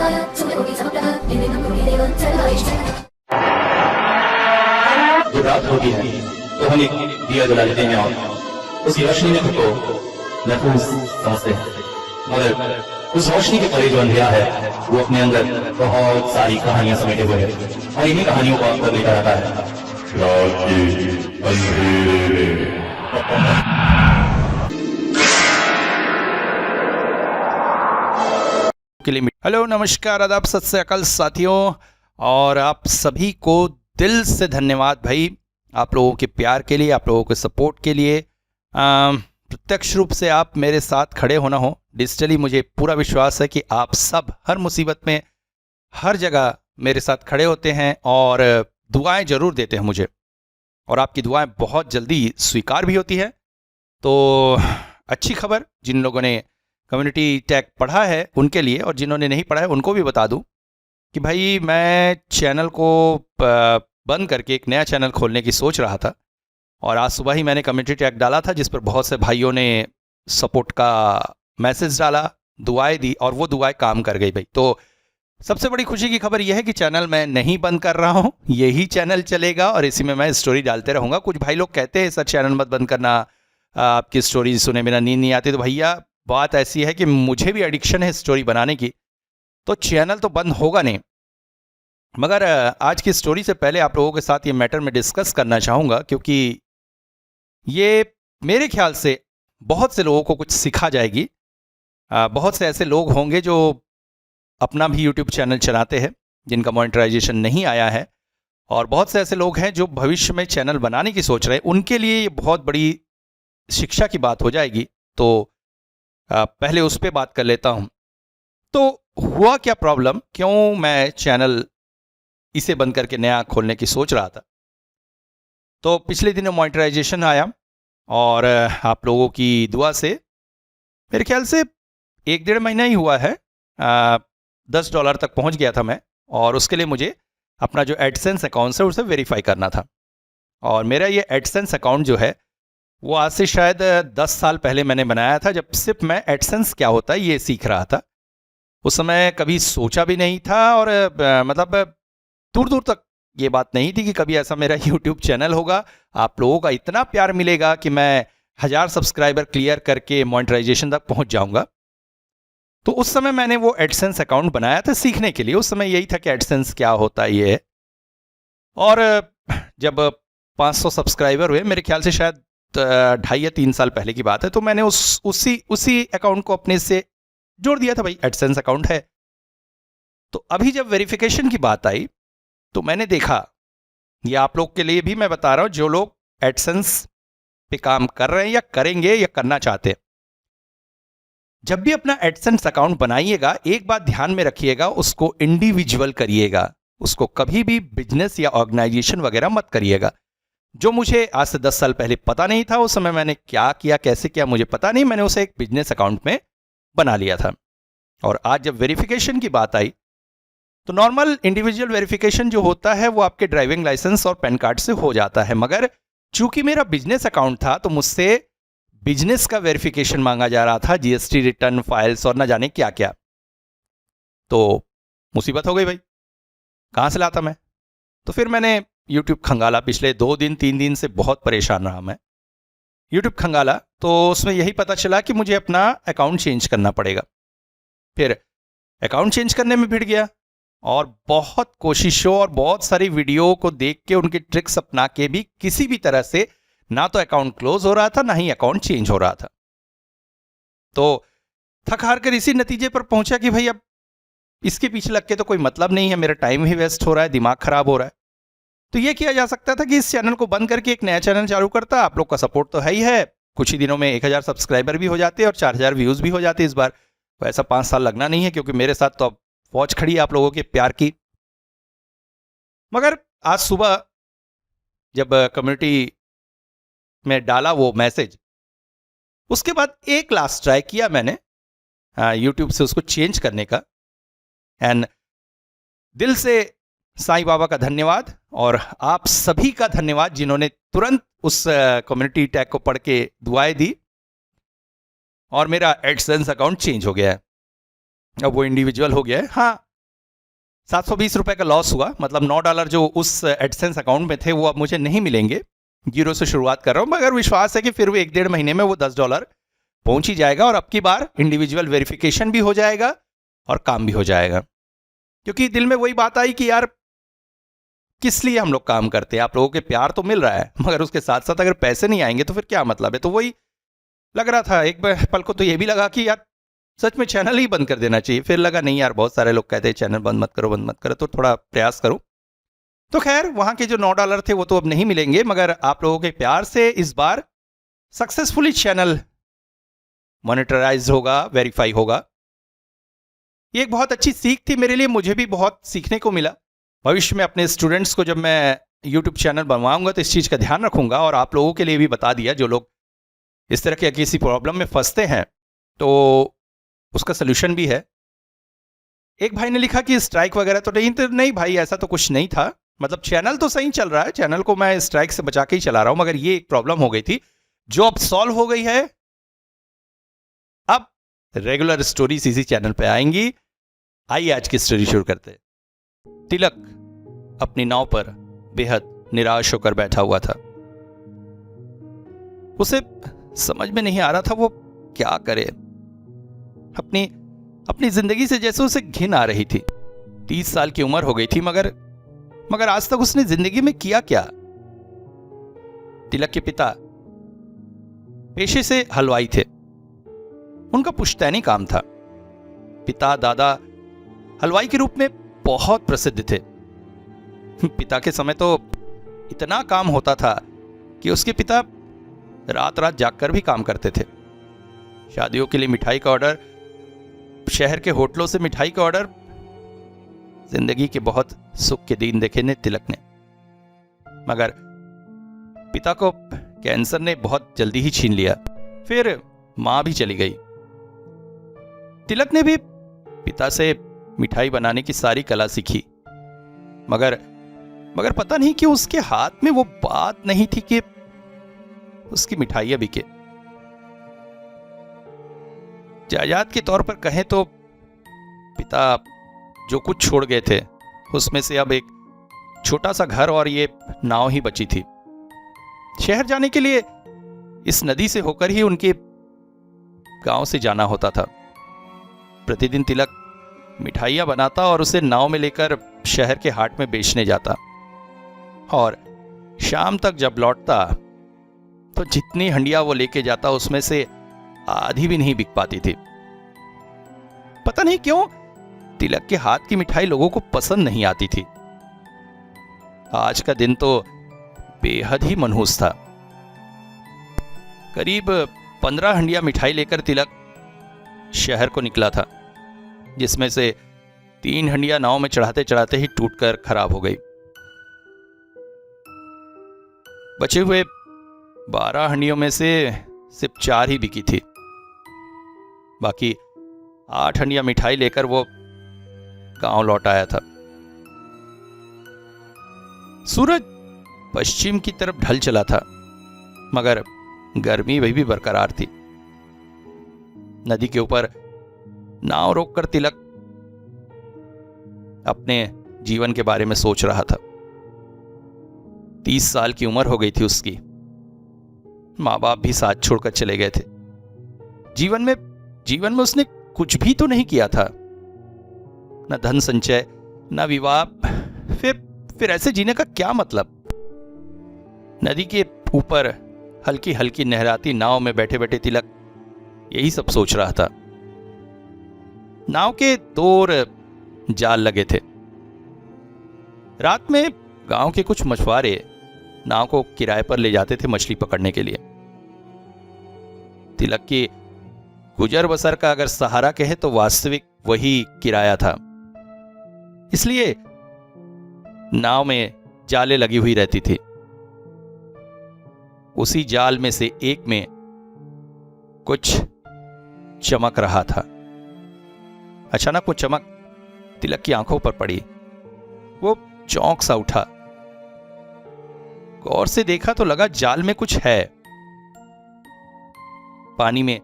जब रात होती है तो हम एक दिया जला लेते हैं और उस रोशनी में खुद को महफूज समझते हैं, मगर उस रोशनी के परे जो अंधेरा है वो अपने अंदर बहुत सारी कहानियां समेटे हुए है और इन्हीं कहानियों को आपको लेकर आता है रात के अंधेरे में। हेलो, नमस्कार, आदाब, सत श्री अकाल साथियों, और आप सभी को दिल से धन्यवाद भाई, आप लोगों के प्यार के लिए, आप लोगों के सपोर्ट के लिए। प्रत्यक्ष रूप से आप मेरे साथ खड़े होना हो, डिजिटली मुझे पूरा विश्वास है कि आप सब हर मुसीबत में हर जगह मेरे साथ खड़े होते हैं और दुआएं ज़रूर देते हैं मुझे, और आपकी दुआएं बहुत जल्दी स्वीकार भी होती है। तो अच्छी खबर, जिन लोगों ने कम्युनिटी टैग पढ़ा है उनके लिए, और जिन्होंने नहीं पढ़ा है उनको भी बता दूं कि भाई मैं चैनल को बंद करके एक नया चैनल खोलने की सोच रहा था, और आज सुबह ही मैंने कम्युनिटी टैग डाला था जिस पर बहुत से भाइयों ने सपोर्ट का मैसेज डाला, दुआएं दी, और वो दुआएं काम कर गई भाई। तो सबसे बड़ी खुशी की खबर यह है कि चैनल मैं नहीं बंद कर रहा हूँ, यही चैनल चलेगा और इसी में मैं स्टोरी डालते रहूँगा। कुछ भाई लोग कहते हैं सर चैनल मत बंद करना, आपकी स्टोरी सुने बिना नींद नहीं आती। तो भैया बात ऐसी है कि मुझे भी एडिक्शन है स्टोरी बनाने की, तो चैनल तो बंद होगा नहीं। मगर आज की स्टोरी से पहले आप लोगों के साथ ये मैटर में डिस्कस करना चाहूँगा, क्योंकि ये मेरे ख्याल से बहुत से लोगों को कुछ सिखा जाएगी। बहुत से ऐसे लोग होंगे जो अपना भी यूट्यूब चैनल चलाते हैं जिनका मोनेटाइजेशन नहीं आया है, और बहुत से ऐसे लोग हैं जो भविष्य में चैनल बनाने की सोच रहे हैं, उनके लिए ये बहुत बड़ी शिक्षा की बात हो जाएगी। तो पहले उस पर बात कर लेता हूँ। तो हुआ क्या प्रॉब्लम, क्यों मैं चैनल इसे बंद करके नया खोलने की सोच रहा था। तो पिछले दिनों मोनेटाइजेशन आया, और आप लोगों की दुआ से मेरे ख्याल से 1-1.5 महीना ही हुआ है, $10 तक पहुंच गया था मैं, और उसके लिए मुझे अपना जो एडसेंस अकाउंट है उसे वेरीफाई करना था। और मेरा ये एडसेंस अकाउंट जो है वो आज से शायद 10 साल पहले मैंने बनाया था, जब सिर्फ मैं एडसेंस क्या होता है ये सीख रहा था। उस समय कभी सोचा भी नहीं था, और मतलब दूर दूर तक ये बात नहीं थी कि कभी ऐसा मेरा यूट्यूब चैनल होगा, आप लोगों का इतना प्यार मिलेगा कि मैं 1000 सब्सक्राइबर क्लियर करके मोनेटाइजेशन तक पहुंच जाऊंगा। तो उस समय मैंने वो एडसेंस अकाउंट बनाया था सीखने के लिए। उस समय यही था कि एडसेंस क्या होता है ये। और जब 500 सब्सक्राइबर हुए, मेरे ख्याल से शायद 2.5 या 3 साल पहले की बात है, तो मैंने उसी अकाउंट को अपने से जोड़ दिया था, भाई एडसेंस अकाउंट है। तो अभी जब वेरिफिकेशन की बात आई तो मैंने देखा, ये आप लोग के लिए भी मैं बता रहा हूं जो लोग एडसेंस पे काम कर रहे हैं या करेंगे या करना चाहते हैं, जब भी अपना एडसेंस अकाउंट बनाइएगा एक बात ध्यान में रखिएगा, उसको इंडिविजुअल करिएगा, उसको कभी भी बिजनेस या ऑर्गेनाइजेशन वगैरह मत करिएगा। जो मुझे आज से 10 साल पहले पता नहीं था, उस समय मैंने क्या किया कैसे किया मुझे पता नहीं, मैंने उसे एक बिजनेस अकाउंट में बना लिया था। और आज जब वेरिफिकेशन की बात आई तो नॉर्मल इंडिविजुअल वेरिफिकेशन जो होता है वो आपके ड्राइविंग लाइसेंस और पैन कार्ड से हो जाता है, मगर चूंकि मेरा बिजनेस अकाउंट था तो मुझसे बिजनेस का वेरिफिकेशन मांगा जा रहा था, जीएसटी रिटर्न फाइल्स और ना जाने क्या क्या। तो मुसीबत हो गई भाई, कहाँ से लाता मैं। तो फिर मैंने यूट्यूब खंगाला, पिछले 2-3 दिन से बहुत परेशान रहा मैं। यूट्यूब खंगाला तो उसमें यही पता चला कि मुझे अपना अकाउंट चेंज करना पड़ेगा। फिर अकाउंट चेंज करने में भिड़ गया, और बहुत कोशिशों और बहुत सारी वीडियो को देख के उनकी ट्रिक्स अपना के भी किसी भी तरह से ना तो अकाउंट क्लोज हो रहा था ना ही अकाउंट चेंज हो रहा था। तो थक हार कर इसी नतीजे पर पहुंचा कि भाई अब इसके पीछे लग के तो कोई मतलब नहीं है, मेरा टाइम ही वेस्ट हो रहा है, दिमाग खराब हो रहा है। तो ये किया जा सकता था कि इस चैनल को बंद करके एक नया चैनल चालू करता। आप लोग का सपोर्ट तो है ही है, कुछ ही दिनों में 1000 सब्सक्राइबर भी हो जाते और 4000 व्यूज भी हो जाते इस बार। वैसा 5 साल लगना नहीं है, क्योंकि मेरे साथ तो अब फौज खड़ी है आप लोगों के प्यार की। मगर आज सुबह जब कम्युनिटी में डाला वो मैसेज, उसके बाद एक लास्ट ट्राई किया मैंने यूट्यूब से उसको चेंज करने का। एंड दिल से साईं बाबा का धन्यवाद, और आप सभी का धन्यवाद जिन्होंने तुरंत उस कम्युनिटी टैग को पढ़ के दुआएं दी, और मेरा एडसेंस अकाउंट चेंज हो गया है। अब वो इंडिविजुअल हो गया है। हाँ, 720 रुपए का लॉस हुआ, मतलब $9 जो उस एडसेंस अकाउंट में थे वो अब मुझे नहीं मिलेंगे। 0 से शुरुआत कर रहा हूँ, मगर विश्वास है कि फिर वो 1-1.5 महीने में वो $10 पहुंच ही जाएगा और अब की बार इंडिविजुअल वेरिफिकेशन भी हो जाएगा और काम भी हो जाएगा। क्योंकि दिल में वही बात आई कि यार किस लिए हम लोग काम करते हैं, आप लोगों के प्यार तो मिल रहा है मगर उसके साथ साथ अगर पैसे नहीं आएंगे तो फिर क्या मतलब है। तो वही लग रहा था, एक पल को तो ये भी लगा कि यार सच में चैनल ही बंद कर देना चाहिए। फिर लगा नहीं यार, बहुत सारे लोग कहते हैं चैनल बंद मत करो, तो थोड़ा प्रयास करो। तो खैर वहां के जो $9 थे वो तो अब नहीं मिलेंगे, मगर आप लोगों के प्यार से इस बार सक्सेसफुली चैनल मॉनिटराइज होगा, वेरीफाई होगा। ये एक बहुत अच्छी सीख थी मेरे लिए, मुझे भी बहुत सीखने को मिला। भविष्य में अपने स्टूडेंट्स को जब मैं यूट्यूब चैनल बनवाऊंगा तो इस चीज़ का ध्यान रखूंगा, और आप लोगों के लिए भी बता दिया जो लोग इस तरह के किसी प्रॉब्लम में फंसते हैं तो उसका सोल्यूशन भी है। एक भाई ने लिखा कि स्ट्राइक वगैरह तो नहीं भाई, ऐसा तो कुछ नहीं था, मतलब चैनल तो सही चल रहा है, चैनल को मैं स्ट्राइक से बचा के ही चला रहा हूं, मगर ये एक प्रॉब्लम हो गई थी जो अब सॉल्व हो गई है। अब रेगुलर स्टोरीज इसी चैनल पे आएंगी। आइए आज की स्टोरी शुरू करते हैं। तिलक अपनी नाव पर बेहद निराश होकर बैठा हुआ था। उसे समझ में नहीं आ रहा था वो क्या करे। अपनी जिंदगी से जैसे उसे घिन आ रही थी। 30 साल की उम्र हो गई थी, मगर आज तक उसने जिंदगी में किया क्या। तिलक के पिता पेशे से हलवाई थे, उनका पुश्तैनी काम था। पिता दादा हलवाई के रूप में बहुत प्रसिद्ध थे। पिता के समय तो इतना काम होता था कि उसके पिता रात रात जागकर भी काम करते थे। शादियों के लिए मिठाई का ऑर्डर, शहर के होटलों से मिठाई का ऑर्डर, जिंदगी के बहुत सुख के दिन देखे ने तिलक ने। मगर पिता को कैंसर ने बहुत जल्दी ही छीन लिया, फिर मां भी चली गई। तिलक ने भी पिता से मिठाई बनाने की सारी कला सीखी, मगर पता नहीं क्यों उसके हाथ में वो बात नहीं थी कि उसकी मिठाइयां बिके। जायदाद के तौर पर कहें तो पिता जो कुछ छोड़ गए थे उसमें से अब एक छोटा सा घर और ये नाव ही बची थी। शहर जाने के लिए इस नदी से होकर ही उनके गांव से जाना होता था। प्रतिदिन तिलक मिठाइयां बनाता और उसे नाव में लेकर शहर के हाट में बेचने जाता, और शाम तक जब लौटता तो जितनी हंडिया वो लेके जाता उसमें से आधी भी नहीं बिक पाती थी। पता नहीं क्यों तिलक के हाथ की मिठाई लोगों को पसंद नहीं आती थी। आज का दिन तो बेहद ही मनहूस था। करीब 15 हंडिया मिठाई लेकर तिलक शहर को निकला था, जिसमें से 3 हंडिया नाव में चढ़ाते चढ़ाते ही टूटकर खराब हो गई। बचे हुए 12 हंडियों में से सिर्फ 4 ही बिकी थी। बाकी 8 हंडिया मिठाई लेकर वो गांव लौट आया था। सूरज पश्चिम की तरफ ढल चला था, मगर गर्मी वही भी बरकरार थी। नदी के ऊपर नाव रोककर तिलक अपने जीवन के बारे में सोच रहा था। 30 साल की उम्र हो गई थी उसकी। माँ बाप भी साथ छोड़कर चले गए थे। जीवन में उसने कुछ भी तो नहीं किया था, न धन संचय, न विवाह। फिर ऐसे जीने का क्या मतलब। नदी के ऊपर हल्की हल्की नहराती नाव में बैठे बैठे तिलक यही सब सोच रहा था। नाव के 2 जाल लगे थे। रात में गांव के कुछ मछुआरे नाव को किराए पर ले जाते थे मछली पकड़ने के लिए। तिलक की गुजर बसर का अगर सहारा कहे तो वास्तविक वही किराया था। इसलिए नाव में जाले लगी हुई रहती थी। उसी जाल में से एक में कुछ चमक रहा था। अचानक वो चमक तिलक की आंखों पर पड़ी। वो चौंक सा उठा, गौर से देखा तो लगा जाल में कुछ है। पानी में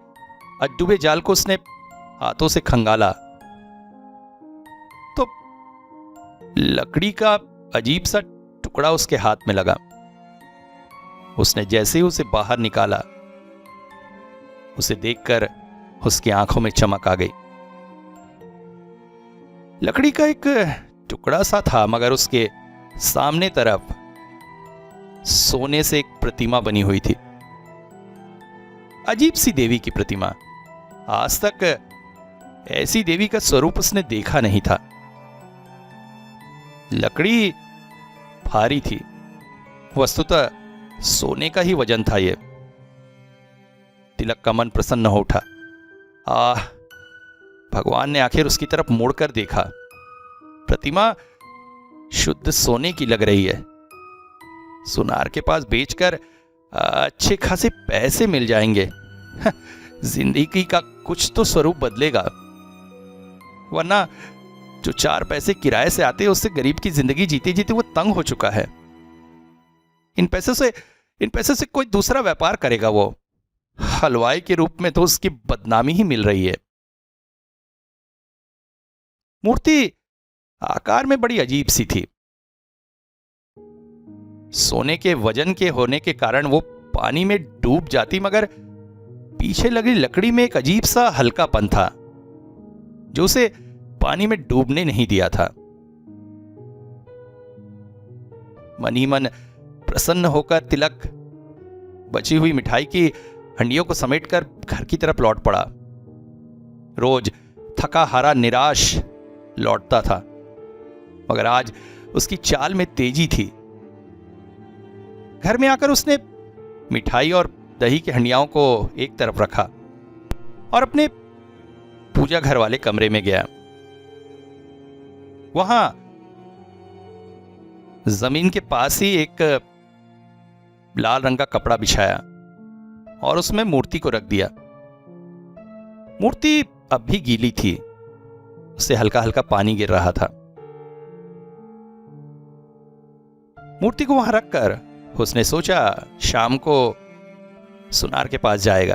डूबे जाल को उसने हाथों से खंगाला लकड़ी का अजीब सा टुकड़ा उसके हाथ में लगा। उसने जैसे ही उसे बाहर निकाला, उसे देखकर उसकी आंखों में चमक आ गई। लकड़ी का एक टुकड़ा सा था, मगर उसके सामने तरफ सोने से एक प्रतिमा बनी हुई थी। अजीब सी देवी की प्रतिमा। आज तक ऐसी देवी का स्वरूप उसने देखा नहीं था। लकड़ी भारी थी, वस्तुतः सोने का ही वजन था ये। तिलक का मन प्रसन्न हो उठा। भगवान ने आखिर उसकी तरफ मुड़कर देखा। प्रतिमा शुद्ध सोने की लग रही है। सुनार के पास बेचकर अच्छे खासे पैसे मिल जाएंगे। जिंदगी का कुछ तो स्वरूप बदलेगा, वरना जो 4 पैसे किराए से आते हैं उससे गरीब की जिंदगी जीते जीते वो तंग हो चुका है। इन पैसों से कोई दूसरा व्यापार करेगा। वो हलवाई के रूप में तो उसकी बदनामी ही मिल रही है। मूर्ति आकार में बड़ी अजीब सी थी। सोने के वजन के होने के कारण वो पानी में डूब जाती, मगर पीछे लगी लकड़ी में एक अजीब सा हल्कापन था जो उसे पानी में डूबने नहीं दिया था। मन ही मन प्रसन्न होकर तिलक बची हुई मिठाई की हंडियों को समेटकर घर की तरफ लौट पड़ा। रोज थका हारा निराश लौटता था, मगर आज उसकी चाल में तेजी थी। घर में आकर उसने मिठाई और दही की हंडियाओं को एक तरफ रखा और अपने पूजा घर वाले कमरे में गया। वहां जमीन के पास ही एक लाल रंग का कपड़ा बिछाया और उसमें मूर्ति को रख दिया। मूर्ति अब भी गीली थी, उससे हल्का हल्का पानी गिर रहा था। मूर्ति को वहां रखकर उसने सोचा शाम को सुनार के पास जाएगा।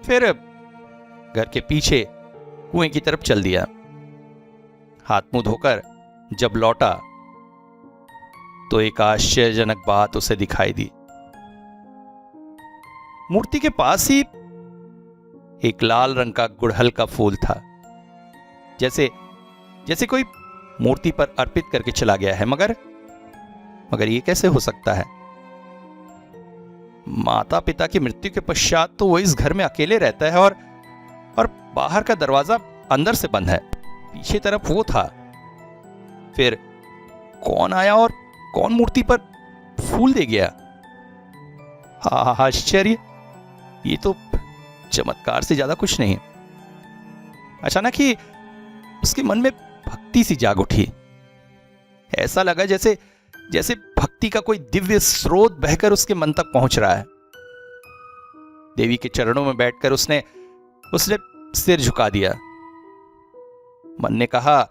फिर घर के पीछे कुएं की तरफ चल दिया। हाथ मुंह धोकर जब लौटा तो एक आश्चर्यजनक बात उसे दिखाई दी। मूर्ति के पास ही एक लाल रंग का गुड़हल का फूल था, जैसे कोई मूर्ति पर अर्पित करके चला गया है। मगर ये कैसे हो सकता है? माता पिता की मृत्यु के पश्चात तो वो इस घर में अकेले रहता है और बाहर का दरवाजा अंदर से बंद है, पीछे तरफ वो था। फिर कौन आया और कौन मूर्ति पर फूल दे गया? आश्चर्य, ये तो चमत्कार से ज्यादा कुछ नहीं। अचानक ही उसके मन में भक्ति सी जाग उठी। ऐसा लगा जैसे भक्ति का कोई दिव्य स्रोत बहकर उसके मन तक पहुंच रहा है। देवी के चरणों में बैठकर उसने सिर झुका दिया। मन ने कहा,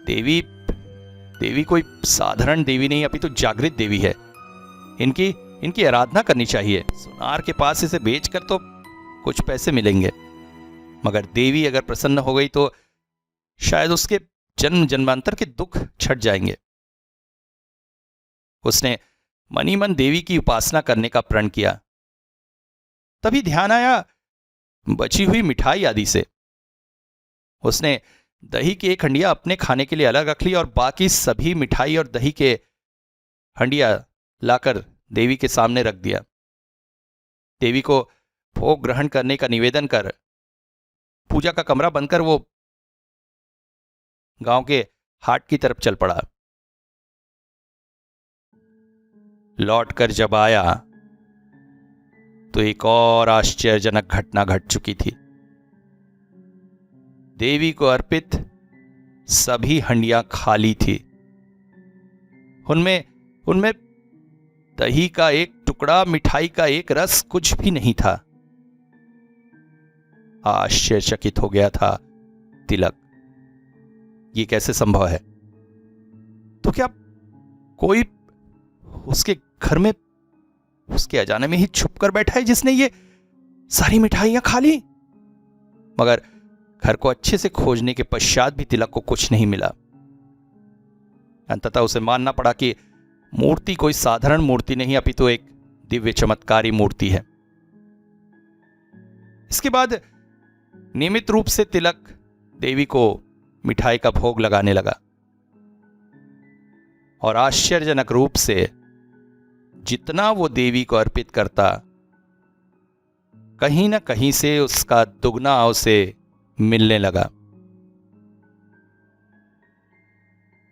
देवी कोई साधारण देवी नहीं, अभी तो जागृत देवी है। इनकी आराधना करनी चाहिए। सुनार के पास इसे बेचकर तो कुछ पैसे मिलेंगे, मगर देवी अगर प्रसन्न हो गई तो शायद उसके जन्म जन्मांतर के दुख छट जाएंगे। उसने मन ही मन देवी की उपासना करने का प्रण किया। तभी ध्यान आया बची हुई मिठाई आदि से। उसने दही की एक हंडिया अपने खाने के लिए अलग रख ली और बाकी सभी मिठाई और दही के हंडिया लाकर देवी के सामने रख दिया। देवी को भोग ग्रहण करने का निवेदन कर पूजा का कमरा बनकर वो गांव के हाट की तरफ चल पड़ा। लौट कर जब आया तो एक और आश्चर्यजनक घटना घट चुकी थी। देवी को अर्पित सभी हंडियां खाली थी। उनमें दही का एक टुकड़ा, मिठाई का एक रस, कुछ भी नहीं था। आश्चर्यचकित हो गया था तिलक। ये कैसे संभव है? तो क्या कोई उसके घर में उसके अजाने में ही छुप कर बैठा है जिसने ये सारी मिठाइयां खा ली? मगर घर को अच्छे से खोजने के पश्चात भी तिलक को कुछ नहीं मिला। अंततः उसे मानना पड़ा कि मूर्ति कोई साधारण मूर्ति नहीं अपितु एक दिव्य चमत्कारी मूर्ति है। इसके बाद नियमित रूप से तिलक देवी को मिठाई का भोग लगाने लगा और आश्चर्यजनक रूप से जितना वो देवी को अर्पित करता, कहीं ना कहीं से उसका दुगना उसे मिलने लगा।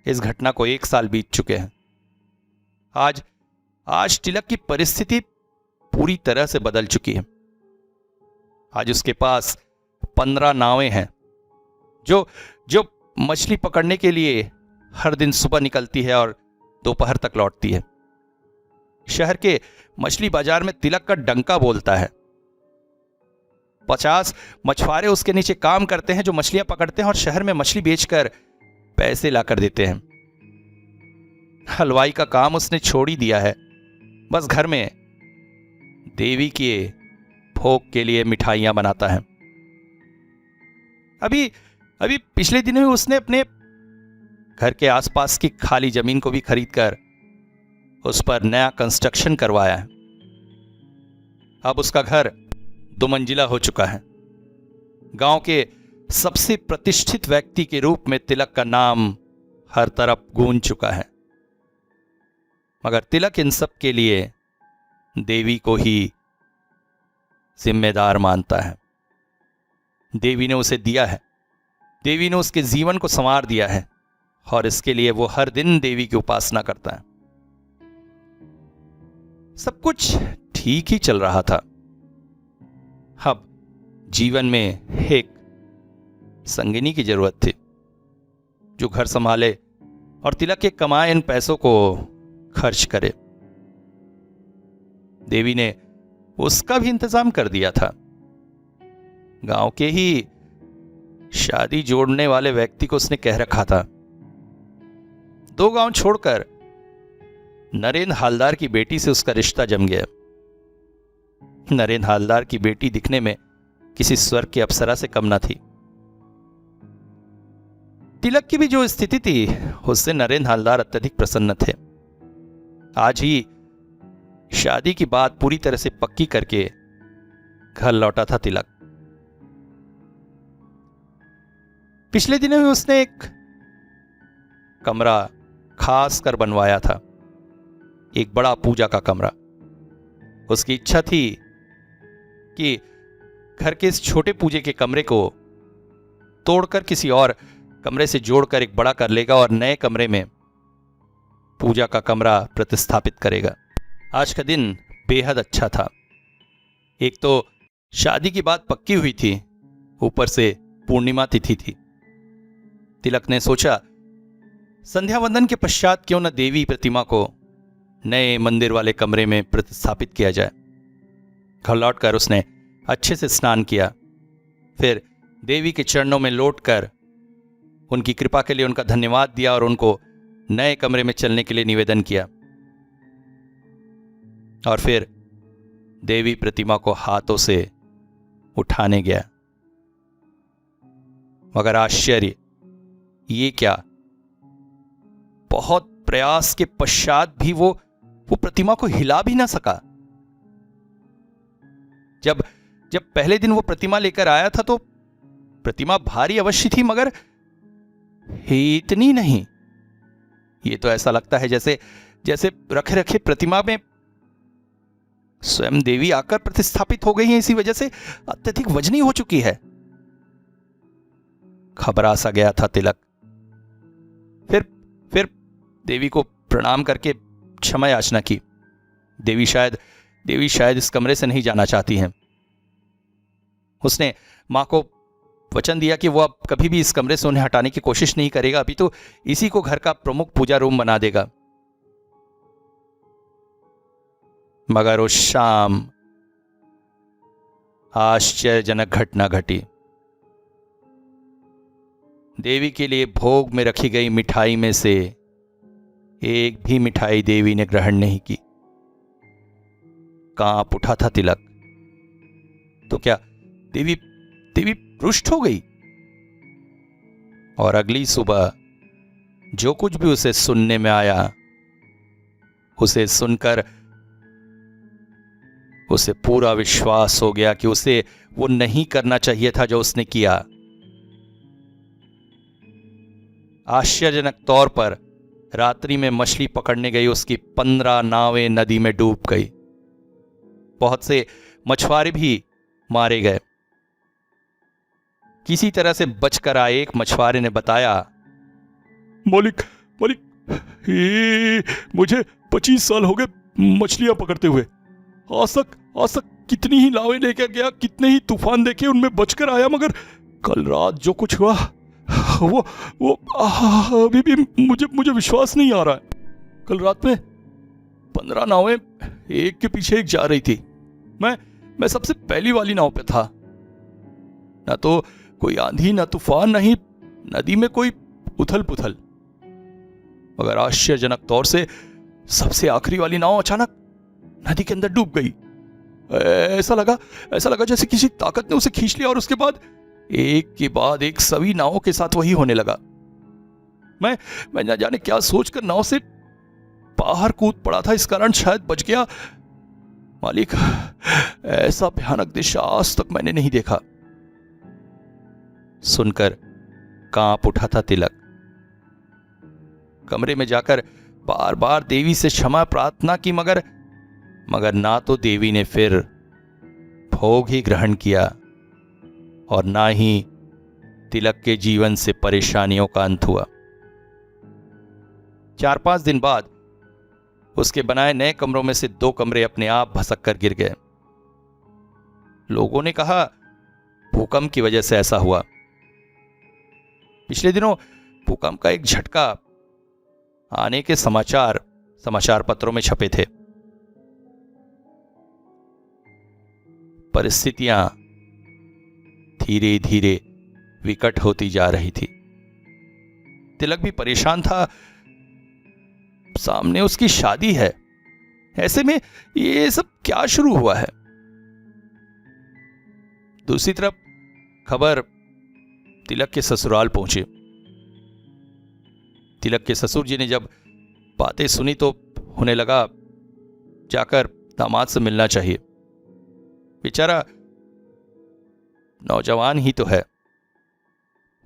इस घटना को 1 साल बीत चुके हैं। आज तिलक की परिस्थिति पूरी तरह से बदल चुकी है। आज उसके पास 15 नावें हैं जो मछली पकड़ने के लिए हर दिन सुबह निकलती है और दोपहर तक लौटती है। शहर के मछली बाजार में तिलक का डंका बोलता है। 50 मछुआरे उसके नीचे काम करते हैं जो मछलियां पकड़ते हैं और शहर में मछली बेचकर पैसे लाकर देते हैं। हलवाई का काम उसने छोड़ ही दिया है, बस घर में देवी के भोग के लिए मिठाइयां बनाता है। अभी पिछले दिनों में उसने अपने घर के आसपास की खाली जमीन को भी खरीदकर उस पर नया कंस्ट्रक्शन करवाया है। अब उसका घर 2 मंजिला हो चुका है। गांव के सबसे प्रतिष्ठित व्यक्ति के रूप में तिलक का नाम हर तरफ गूंज चुका है। मगर तिलक इन सब के लिए देवी को ही जिम्मेदार मानता है। देवी ने उसे दिया है, देवी ने उसके जीवन को संवार दिया है और इसके लिए वो हर दिन देवी की उपासना करता है। सब कुछ ठीक ही चल रहा था। अब जीवन में एक संगिनी की जरूरत थी जो घर संभाले और तिलक के कमाए इन पैसों को खर्च करे। देवी ने उसका भी इंतजाम कर दिया था। गांव के ही शादी जोड़ने वाले व्यक्ति को उसने कह रखा था। 2 गांव छोड़कर नरेंद्र हालदार की बेटी से उसका रिश्ता जम गया। नरेंद्र हालदार की बेटी दिखने में किसी स्वर्ग की अप्सरा से कम न थी। तिलक की भी जो स्थिति थी उससे नरेंद्र हालदार अत्यधिक प्रसन्न थे। आज ही शादी की बात पूरी तरह से पक्की करके घर लौटा था तिलक। पिछले दिनों में उसने एक कमरा खास कर बनवाया था, एक बड़ा पूजा का कमरा। उसकी इच्छा थी कि घर के इस छोटे पूजे के कमरे को तोड़कर किसी और कमरे से जोड़कर एक बड़ा कर लेगा और नए कमरे में पूजा का कमरा प्रतिस्थापित करेगा। आज का दिन बेहद अच्छा था। एक तो शादी की बात पक्की हुई थी, ऊपर से पूर्णिमा तिथि थी। तिलक ने सोचा संध्या वंदन के पश्चात क्यों न देवी प्रतिमा को नए मंदिर वाले कमरे में प्रतिस्थापित किया जाए। घर लौटकर उसने अच्छे से स्नान किया, फिर देवी के चरणों में लौटकर उनकी कृपा के लिए उनका धन्यवाद दिया और उनको नए कमरे में चलने के लिए निवेदन किया। और फिर देवी प्रतिमा को हाथों से उठाने गया। मगर आश्चर्य ये क्या, बहुत प्रयास के पश्चात भी वो प्रतिमा को हिला भी ना सका। जब पहले दिन वो प्रतिमा लेकर आया था तो प्रतिमा भारी अवश्य थी, मगर इतनी नहीं। ये तो ऐसा लगता है जैसे रखे रखे प्रतिमा में स्वयं देवी आकर प्रतिस्थापित हो गई है, इसी वजह से अत्यधिक वजनी हो चुकी है। घबरा सा गया था तिलक। फिर देवी को प्रणाम करके क्षमा याचना की। देवी शायद इस कमरे से नहीं जाना चाहती हैं। उसने मां को वचन दिया कि वो अब कभी भी इस कमरे से उन्हें हटाने की कोशिश नहीं करेगा, अभी तो इसी को घर का प्रमुख पूजा रूम बना देगा। मगर उस शाम आश्चर्यजनक घटना घटी। देवी के लिए भोग में रखी गई मिठाई में से एक भी मिठाई देवी ने ग्रहण नहीं की। कांप उठा था तिलक। तो क्या देवी रुष्ट हो गई? और अगली सुबह जो कुछ भी उसे सुनने में आया, उसे सुनकर उसे पूरा विश्वास हो गया कि उसे वो नहीं करना चाहिए था जो उसने किया। आश्चर्यजनक तौर पर रात्रि में मछली पकड़ने गई उसकी 15 नावें नदी में डूब गई। बहुत से मछुआरे भी मारे गए। किसी तरह से बचकर आए एक मछुआरे ने बताया, मालिक मालिक, ये मुझे 25 साल हो गए मछलियां पकड़ते हुए। आज तक कितनी ही नावें लेकर गया, कितने ही तूफान देखे, उनमें बचकर आया, मगर कल रात जो कुछ हुआ वो अभी भी मुझे विश्वास नहीं आ रहा है। कल रात में 15 नावें एक के पीछे एक जा रही थी। मैं सबसे पहली वाली नाव पे था। ना तो कोई आंधी, ना तूफान, ना ही नदी में कोई उथल पुथल, मगर आश्चर्यजनक तौर से सबसे आखिरी वाली नाव अचानक नदी के अंदर डूब गई। ऐसा लगा जैसे किसी ताकत ने उसे खींच लिया और उसके बाद एक के बाद एक सभी नावों के साथ वही होने लगा। मैं न जाने क्या सोचकर नाव से बाहर कूद पड़ा था, इस कारण शायद बच गया। मालिक, ऐसा भयानक दृश्य आज तक मैंने नहीं देखा। सुनकर कांप उठा था तिलक। कमरे में जाकर बार बार देवी से क्षमा प्रार्थना की, मगर ना तो देवी ने फिर भोग ही ग्रहण किया और ना ही तिलक के जीवन से परेशानियों का अंत हुआ। 4-5 दिन बाद उसके बनाए नए कमरों में से 2 कमरे अपने आप भसक कर गिर गए। लोगों ने कहा भूकंप की वजह से ऐसा हुआ। पिछले दिनों भूकंप का एक झटका आने के समाचार पत्रों में छपे थे। परिस्थितियां धीरे धीरे विकट होती जा रही थी। तिलक भी परेशान था। सामने उसकी शादी है, ऐसे में ये सब क्या शुरू हुआ है। दूसरी तरफ खबर तिलक के ससुराल पहुंची। तिलक के ससुर जी ने जब बातें सुनी तो उन्हें लगा जाकर दामाद से मिलना चाहिए। बेचारा नौजवान ही तो है,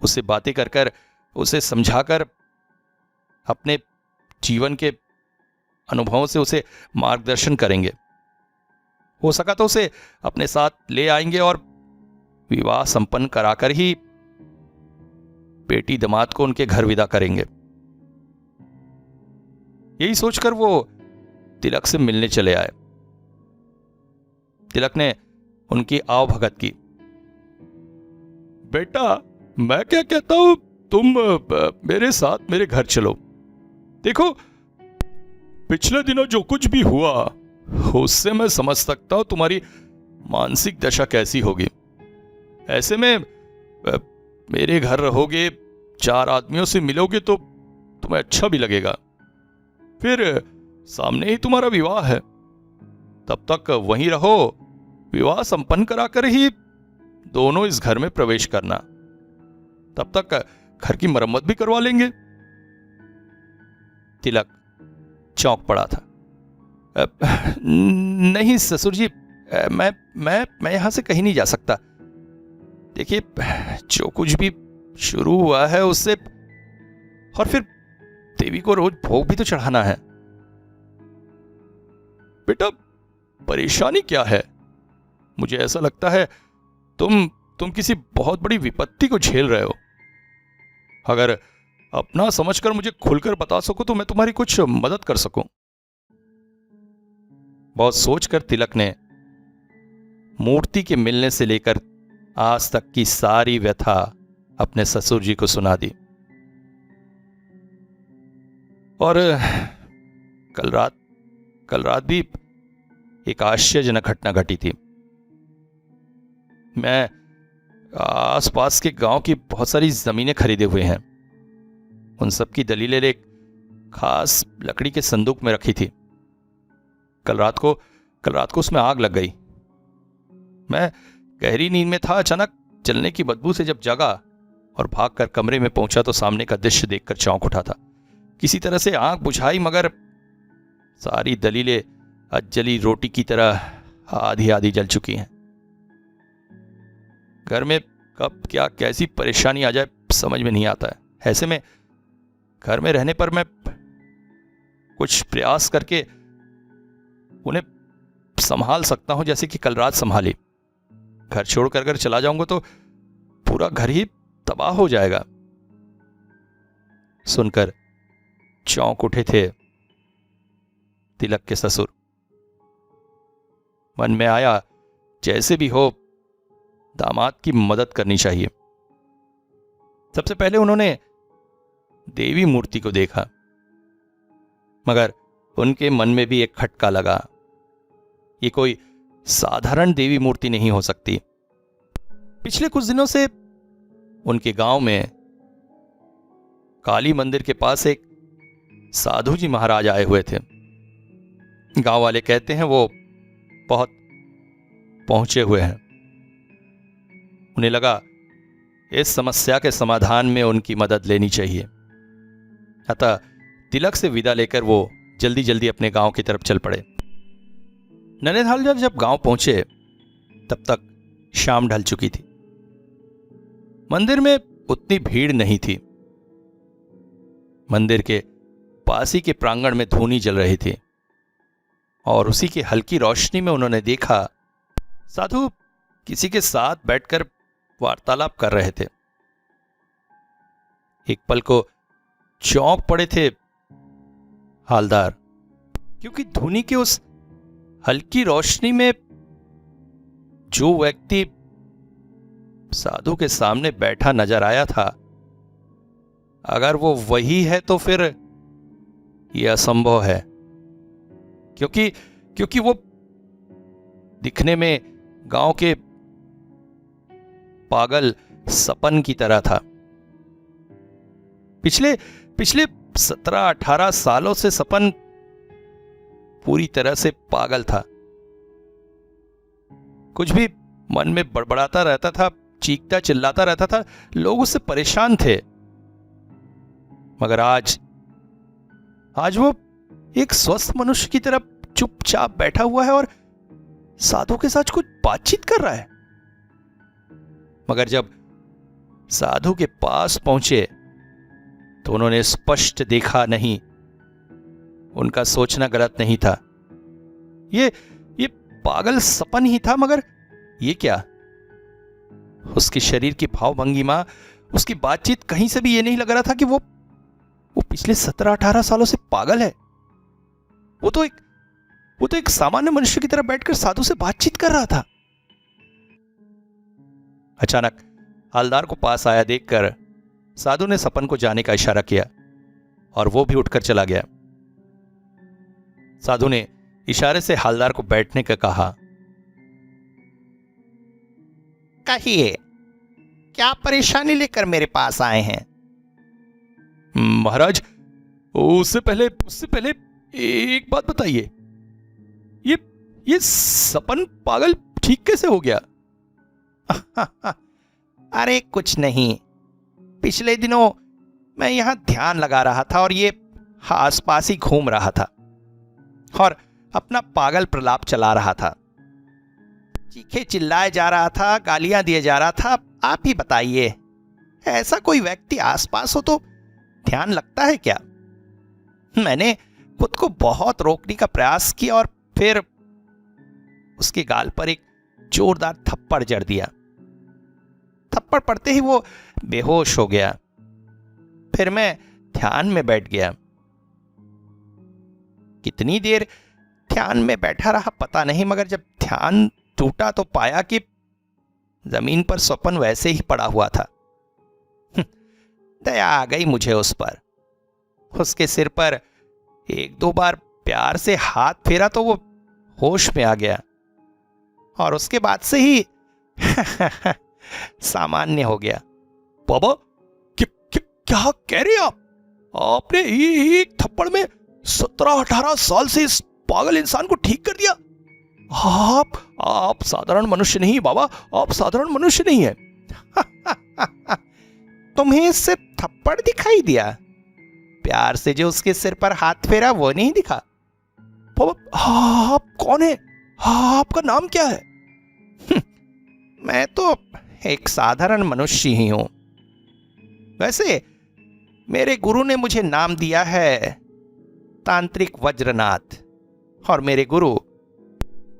उससे बातें कर उसे समझाकर अपने जीवन के अनुभवों से उसे मार्गदर्शन करेंगे। हो सका तो उसे अपने साथ ले आएंगे और विवाह संपन्न कराकर ही बेटी दामाद को उनके घर विदा करेंगे। यही सोचकर वो तिलक से मिलने चले आए। तिलक ने उनकी आवभगत की। बेटा, मैं क्या कहता हूं, तुम मेरे साथ मेरे घर चलो। देखो, पिछले दिनों जो कुछ भी हुआ उससे मैं समझ सकता हूं तुम्हारी मानसिक दशा कैसी होगी। ऐसे में मेरे घर रहोगे, 4 आदमियों से मिलोगे तो तुम्हें अच्छा भी लगेगा। फिर सामने ही तुम्हारा विवाह है, तब तक वहीं रहो। विवाह संपन्न कराकर ही दोनों इस घर में प्रवेश करना, तब तक घर की मरम्मत भी करवा लेंगे। तिलक चौंक पड़ा था। नहीं ससुर जी, मैं यहां से कहीं नहीं जा सकता। देखिए, जो कुछ भी शुरू हुआ है उससे, और फिर देवी को रोज भोग भी तो चढ़ाना है। बेटा, परेशानी क्या है? मुझे ऐसा लगता है तुम किसी बहुत बड़ी विपत्ति को झेल रहे हो। अगर अपना समझकर मुझे खुलकर बता सको तो मैं तुम्हारी कुछ मदद कर सकूं। बहुत सोचकर तिलक ने मूर्ति के मिलने से लेकर आज तक की सारी व्यथा अपने ससुर जी को सुना दी। और कल रात भी एक आश्चर्यजनक घटना घटी थी। मैं आसपास के गांव की बहुत सारी जमीनें खरीदे हुए हैं। उन सब की दलीलें एक खास लकड़ी के संदूक में रखी थी। कल रात को उसमें आग लग गई। मैं गहरी नींद में था। अचानक जलने की बदबू से जब जगा और भागकर कमरे में पहुंचा तो सामने का दृश्य देखकर चौंक उठा था। किसी तरह से आंख बुझाई, मगर सारी दलीलें अजली रोटी की तरह आधी आधी जल चुकी हैं। घर में कब क्या कैसी परेशानी आ जाए समझ में नहीं आता है। ऐसे में घर में रहने पर मैं कुछ प्रयास करके उन्हें संभाल सकता हूं, जैसे कि कल रात संभाली। घर छोड़कर अगर चला जाऊंगा तो पूरा घर ही तबाह हो जाएगा। सुनकर चौंक उठे थे तिलक के ससुर। मन में आया जैसे भी हो दामाद की मदद करनी चाहिए। सबसे पहले उन्होंने देवी मूर्ति को देखा, मगर उनके मन में भी एक खटका लगा। ये कोई साधारण देवी मूर्ति नहीं हो सकती। पिछले कुछ दिनों से उनके गांव में काली मंदिर के पास एक साधु जी महाराज आए हुए थे। गांव वाले कहते हैं वो बहुत पहुंचे हुए हैं। उन्हें लगा इस समस्या के समाधान में उनकी मदद लेनी चाहिए। अतः तिलक से विदा लेकर वो जल्दी जल्दी अपने गांव की तरफ चल पड़े। नैनीताल जब गांव पहुंचे तब तक शाम ढल चुकी थी। मंदिर में उतनी भीड़ नहीं थी। मंदिर के पास ही के प्रांगण में धूनी जल रही थी और उसी की हल्की रोशनी में उन्होंने देखा साधु किसी के साथ बैठकर वार्तालाप कर रहे थे। एक पल को चौंक पड़े थे हालदार, क्योंकि धूनी की उस हल्की रोशनी में जो व्यक्ति साधु के सामने बैठा नजर आया था, अगर वो वही है तो फिर यह असंभव है, क्योंकि वो दिखने में गांव के पागल सपन की तरह था। पिछले 17-18 सालों से सपन पूरी तरह से पागल था। कुछ भी मन में बड़बड़ाता रहता था, चीखता चिल्लाता रहता था। लोग उससे परेशान थे। मगर आज वो एक स्वस्थ मनुष्य की तरह चुपचाप बैठा हुआ है और साधु के साथ कुछ बातचीत कर रहा है। मगर जब साधु के पास पहुंचे तो उन्होंने स्पष्ट देखा नहीं। उनका सोचना गलत नहीं था। ये पागल सपन ही था, मगर ये क्या? उसके शरीर की भाव भंगिमा, उसकी बातचीत, कहीं से भी ये नहीं लग रहा था कि वो पिछले 17-18 सालों से पागल है। वो तो एक सामान्य मनुष्य की तरह बैठकर साधु से बातचीत कर रहा था। अचानक हालदार को पास आया देखकर साधु ने सपन को जाने का इशारा किया और वो भी उठकर चला गया। साधु ने इशारे से हालदार को बैठने का कहा। कहिए, क्या परेशानी लेकर मेरे पास आए हैं? महाराज, उससे पहले एक बात बताइए, ये सपन पागल ठीक कैसे हो गया? अरे कुछ नहीं, पिछले दिनों मैं यहां ध्यान लगा रहा था और ये आसपास ही घूम रहा था और अपना पागल प्रलाप चला रहा था। चीखे चिल्लाए जा रहा था, गालियां दिए जा रहा था। आप ही बताइए, ऐसा कोई व्यक्ति आसपास हो तो ध्यान लगता है क्या? मैंने खुद को बहुत रोकने का प्रयास किया और फिर उसके गाल पर एक जोरदार थप्पड़ जड़ दिया। थप्पड़ पड़ते ही वो बेहोश हो गया। फिर मैं ध्यान में बैठ गया। कितनी देर ध्यान में बैठा रहा पता नहीं, मगर जब ध्यान टूटा तो पाया कि जमीन पर स्वपन वैसे ही पड़ा हुआ था। दया आ गई मुझे उस पर। उसके सिर पर 1-2 बार प्यार से हाथ फेरा तो वो होश में आ गया और उसके बाद से ही सामान्य हो गया। बाबा, क्या कह रहे हैं आप? आपने एक थप्पड़ में 17-18 साल से इस पागल इंसान को ठीक कर दिया? आप साधारण मनुष्य नहीं बाबा, आप साधारण मनुष्य नहीं है। तुम्हें इससे थप्पड़ दिखाई दिया? प्यार से जो उसके सिर पर हाथ फेरा वो नहीं दिखा? आप कौन है? आपका नाम क्या है? मैं तो एक साधारण मनुष्य ही हूं। वैसे मेरे गुरु ने मुझे नाम दिया है तांत्रिक वज्रनाथ, और मेरे गुरु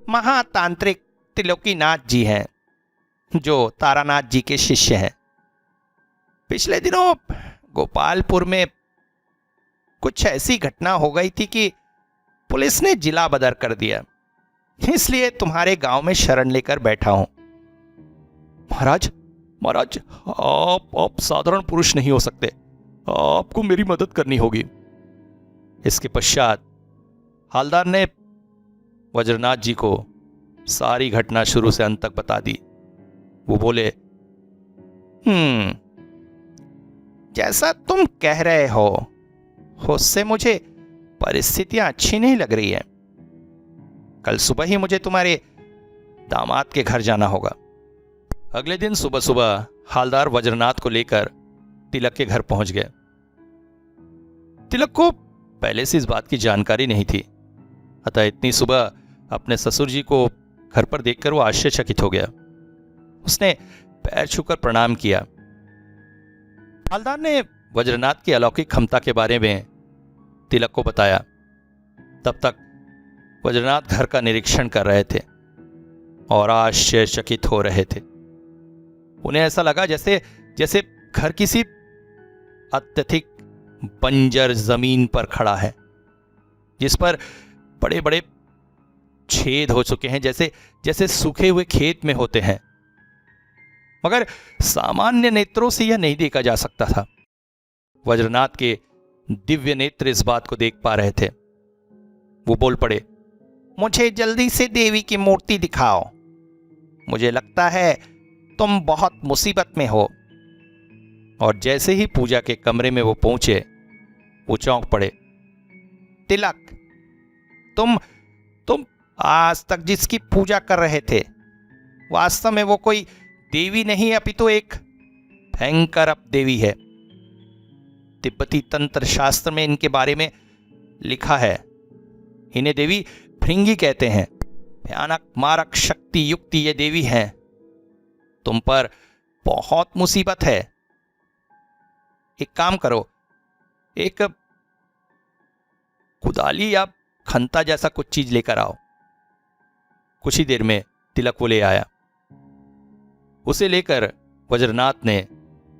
महातांत्रिक त्रिलोकीनाथ जी हैं, जो तारानाथ जी के शिष्य हैं। पिछले दिनों गोपालपुर में कुछ ऐसी घटना हो गई थी कि पुलिस ने जिला बदर कर दिया, इसलिए तुम्हारे गांव में शरण लेकर बैठा हूं। महाराज आप साधारण पुरुष नहीं हो सकते, आपको मेरी मदद करनी होगी। इसके पश्चात हालदार ने वज्रनाथ जी को सारी घटना शुरू से अंत तक बता दी। वो बोले, जैसा तुम कह रहे हो उससे मुझे परिस्थितियां अच्छी नहीं लग रही है। कल सुबह ही मुझे तुम्हारे दामाद के घर जाना होगा। अगले दिन सुबह सुबह हालदार वज्रनाथ को लेकर तिलक के घर पहुंच गए। तिलक को पहले से इस बात की जानकारी नहीं थी, अतः इतनी सुबह अपने ससुर जी को घर पर देखकर वो आश्चर्यचकित हो गया। उसने पैर छूकर प्रणाम किया। हालदार ने वज्रनाथ की अलौकिक क्षमता के बारे में तिलक को बताया। तब तक वज्रनाथ घर का निरीक्षण कर रहे थे और आश्चर्यचकित हो रहे थे। उन्हें ऐसा लगा जैसे घर किसी अत्यधिक बंजर जमीन पर खड़ा है, जिस पर बड़े बड़े छेद हो चुके हैं, जैसे सूखे हुए खेत में होते हैं। मगर सामान्य नेत्रों से यह नहीं देखा जा सकता था। वज्रनाथ के दिव्य नेत्र इस बात को देख पा रहे थे। वो बोल पड़े, मुझे जल्दी से देवी की मूर्ति दिखाओ। मुझे लगता है तुम बहुत मुसीबत में हो। और जैसे ही पूजा के कमरे में वो पहुंचे, वो चौंक पड़े। तिलक, तुम आज तक जिसकी पूजा कर रहे थे, वास्तव में वो कोई देवी नहीं अपितु एक भयंकर अपदेवी है। तिब्बती तंत्र शास्त्र में इनके बारे में लिखा है। इन्हें देवी भृंगी कहते हैं। भयानक मारक शक्ति युक्त ये देवी हैं। तुम पर बहुत मुसीबत है। एक काम करो, एक कुदाली या खंता जैसा कुछ चीज लेकर आओ। कुछ ही देर में तिलक वो ले आया। उसे लेकर वज्रनाथ ने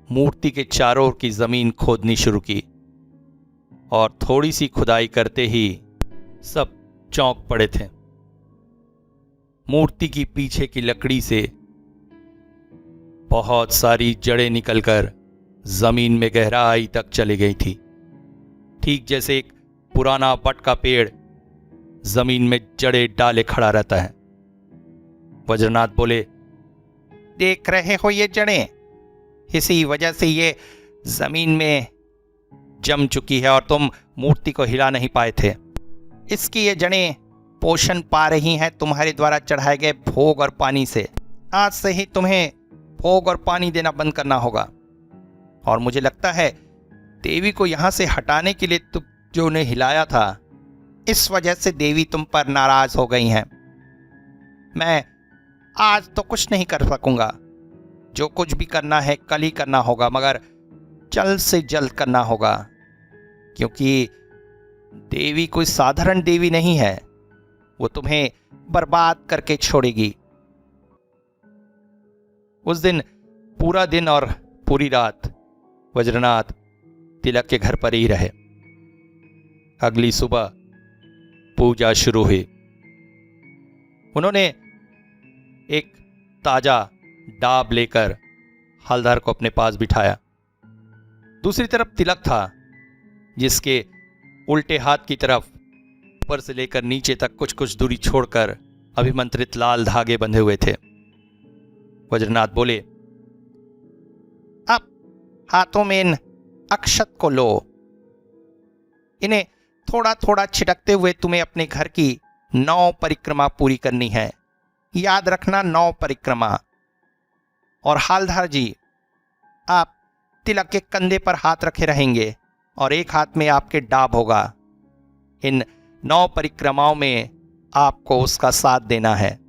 मूर्ति के चारों ओर की जमीन खोदनी शुरू की, और थोड़ी सी खुदाई करते ही सब चौंक पड़े थे। मूर्ति की पीछे की लकड़ी से बहुत सारी जड़ें निकलकर जमीन में गहराई तक चली गई थी, ठीक जैसे एक पुराना बट का पेड़ जमीन में जड़ें डाले खड़ा रहता है। वज्रनाथ बोले, देख रहे हो ये जड़ें? इसी वजह से ये जमीन में जम चुकी है और तुम मूर्ति को हिला नहीं पाए थे। इसकी ये जड़ें पोषण पा रही हैं तुम्हारे द्वारा चढ़ाए गए भोग और पानी से। आज से ही तुम्हें भोग और पानी देना बंद करना होगा। और मुझे लगता है देवी को यहां से हटाने के लिए तुम जो उन्हें हिलाया था, इस वजह से देवी तुम पर नाराज हो गई हैं। मैं आज तो कुछ नहीं कर सकूंगा। जो कुछ भी करना है कल ही करना होगा, मगर जल्द से जल्द करना होगा, क्योंकि देवी कोई साधारण देवी नहीं है। वो तुम्हें बर्बाद करके छोड़ेगी। उस दिन पूरा दिन और पूरी रात वज्रनाथ तिलक के घर पर ही रहे। अगली सुबह पूजा शुरू हुई। उन्होंने एक ताजा डाब लेकर हलधर को अपने पास बिठाया। दूसरी तरफ तिलक था, जिसके उल्टे हाथ की तरफ ऊपर से लेकर नीचे तक कुछ कुछ दूरी छोड़कर अभिमंत्रित लाल धागे बंधे हुए थे। वज्रनाथ बोले, अब हाथों में इन अक्षत को लो। इन्हें थोड़ा थोड़ा छिटकते हुए तुम्हें अपने घर की 9 परिक्रमा पूरी करनी है। याद रखना, 9 परिक्रमा। और हालधार जी, आप तिलक के कंधे पर हाथ रखे रहेंगे और एक हाथ में आपके डाब होगा। इन 9 परिक्रमाओं में आपको उसका साथ देना है।